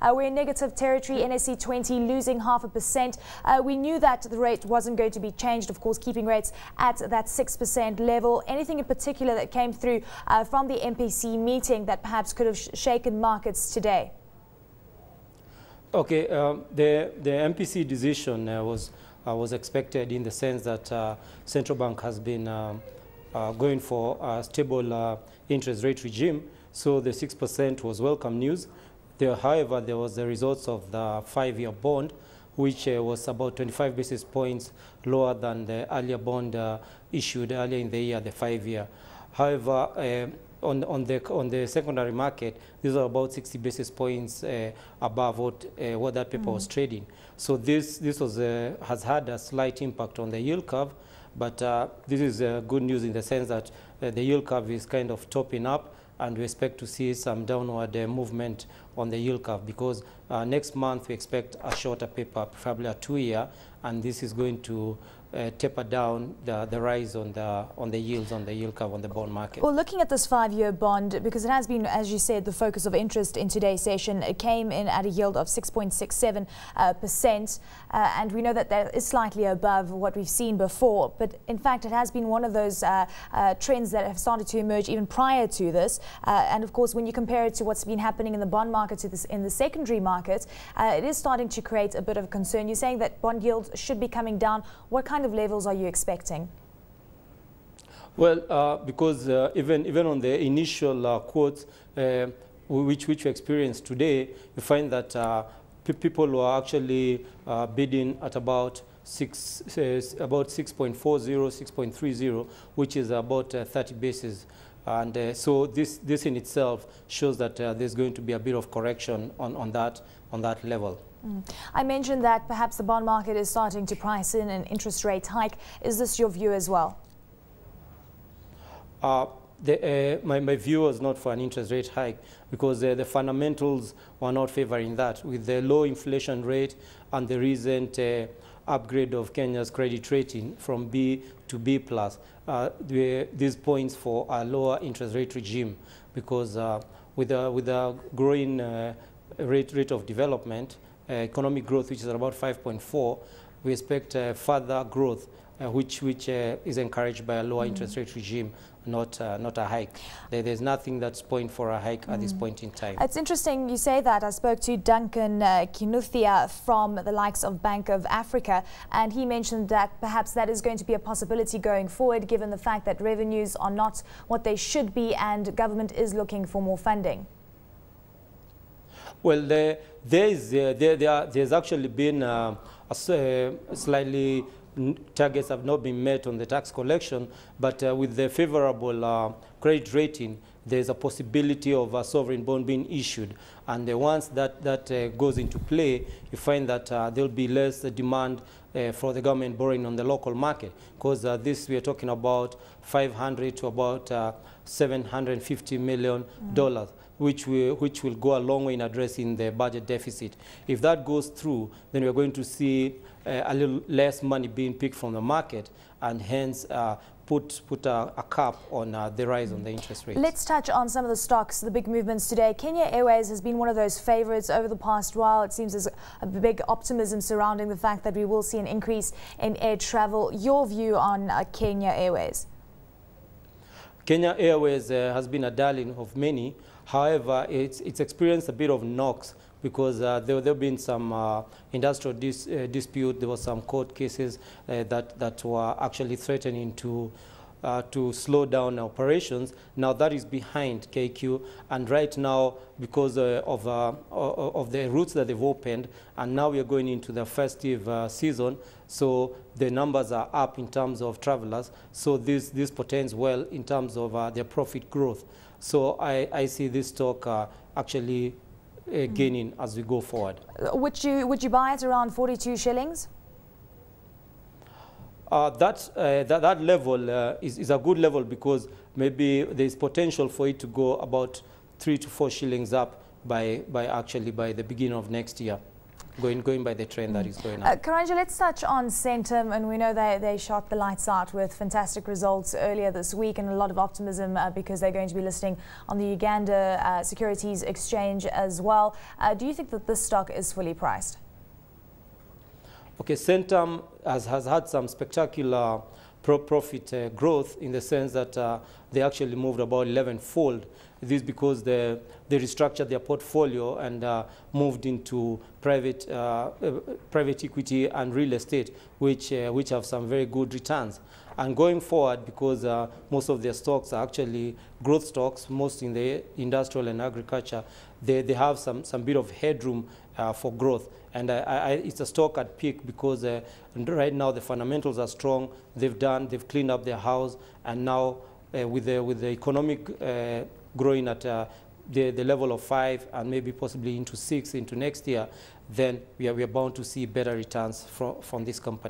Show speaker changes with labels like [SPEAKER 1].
[SPEAKER 1] We're in negative territory, NSE 20 losing 0.5%. We knew that the rate wasn't going to be changed, of course, keeping rates at that 6% level. Anything in particular that came through from the MPC meeting that perhaps could have shaken markets today?
[SPEAKER 2] Okay, the MPC decision was expected in the sense that central bank has been going for a stable interest rate regime, so the 6% was welcome news. However, there was the results of the 5-year bond, which was about 25 basis points lower than the earlier bond issued earlier in the year, the 5-year. However, on the secondary market, these are about 60 basis points above what that paper was trading. So this has had a slight impact on the yield curve, but this is good news in the sense that the yield curve is kind of topping up, and we expect to see some downward movement on the yield curve, because next month we expect a shorter paper, preferably a 2-year, and this is going to taper down the rise on the yields on the yield curve on the bond market.
[SPEAKER 1] Well, looking at this 5-year bond, because it has been, as you said, the focus of interest in today's session, it came in at a yield of 6.67%, and we know that that is slightly above what we've seen before. But in fact, it has been one of those trends that have started to emerge even prior to this. And of course, when you compare it to what's been happening in the bond market in the secondary market, it is starting to create a bit of concern. You're saying that bond yields should be coming down. What kind of levels are you expecting?
[SPEAKER 2] Well, because even on the initial quotes which we experienced today, you find that people were actually bidding at about 6.40, 6.30, which is about 30 basis. And so this in itself shows that there's going to be a bit of correction on that level.
[SPEAKER 1] I mentioned that perhaps the bond market is starting to price in an interest rate hike. Is this your view as well?
[SPEAKER 2] My view was not for an interest rate hike, because the fundamentals were not favoring that. With the low inflation rate and the recent upgrade of Kenya's credit rating from B to B+, these points for a lower interest rate regime, because with a growing rate of development, economic growth, which is about 5.4, we expect further growth, which is encouraged by a lower interest rate regime, not a hike. There's nothing that's pointing for a hike at this point in time.
[SPEAKER 1] It's interesting you say that. I spoke to Duncan Kinuthia from the likes of Bank of Africa, and he mentioned that perhaps that is going to be a possibility going forward, given the fact that revenues are not what they should be and government is looking for more funding.
[SPEAKER 2] Well, there's actually been slightly targets have not been met on the tax collection, but with the favorable credit rating, there's a possibility of a sovereign bond being issued. And once that goes into play, you find that there'll be less demand for the government borrowing on the local market, because this we are talking about 500 to about $750 million. Which will go a long way in addressing the budget deficit. If that goes through, then we're going to see a little less money being picked from the market, and hence put a cap on the rise on the interest rates.
[SPEAKER 1] Let's touch on some of the stocks, the big movements today. Kenya Airways has been one of those favorites over the past while. It seems there's a big optimism surrounding the fact that we will see an increase in air travel. Your view on Kenya Airways?
[SPEAKER 2] Kenya Airways has been a darling of many. However, it's experienced a bit of knocks, because there have been some industrial dispute. There were some court cases that were actually threatening to slow down operations. Now that is behind KQ, and right now, because of the routes that they've opened, and now we are going into the festive season, so the numbers are up in terms of travelers. So this portends well in terms of their profit growth. So I see this stock actually gaining as we go forward.
[SPEAKER 1] Would you buy it around 42 shillings?
[SPEAKER 2] That level is a good level, because maybe there is potential for it to go about 3 to 4 shillings up by the beginning of next year. going by the trend that is going up.
[SPEAKER 1] Karanga, let's touch on Centum, and we know they shot the lights out with fantastic results earlier this week and a lot of optimism because they're going to be listing on the Karanga Securities exchange as well. Do you think that this stock is fully priced?
[SPEAKER 2] Okay, Centum has had some spectacular profit growth in the sense that they actually moved about 11-fold. This is because they restructured their portfolio and moved into private equity and real estate, which have some very good returns. And going forward, because most of their stocks are actually growth stocks, most in the industrial and agriculture, they have some bit of headroom for growth. And it's a stock at peak because right now the fundamentals are strong. They've cleaned up their house, and now with the economic growing at the level of 5 and maybe possibly into 6 into next year, then we are bound to see better returns from this company.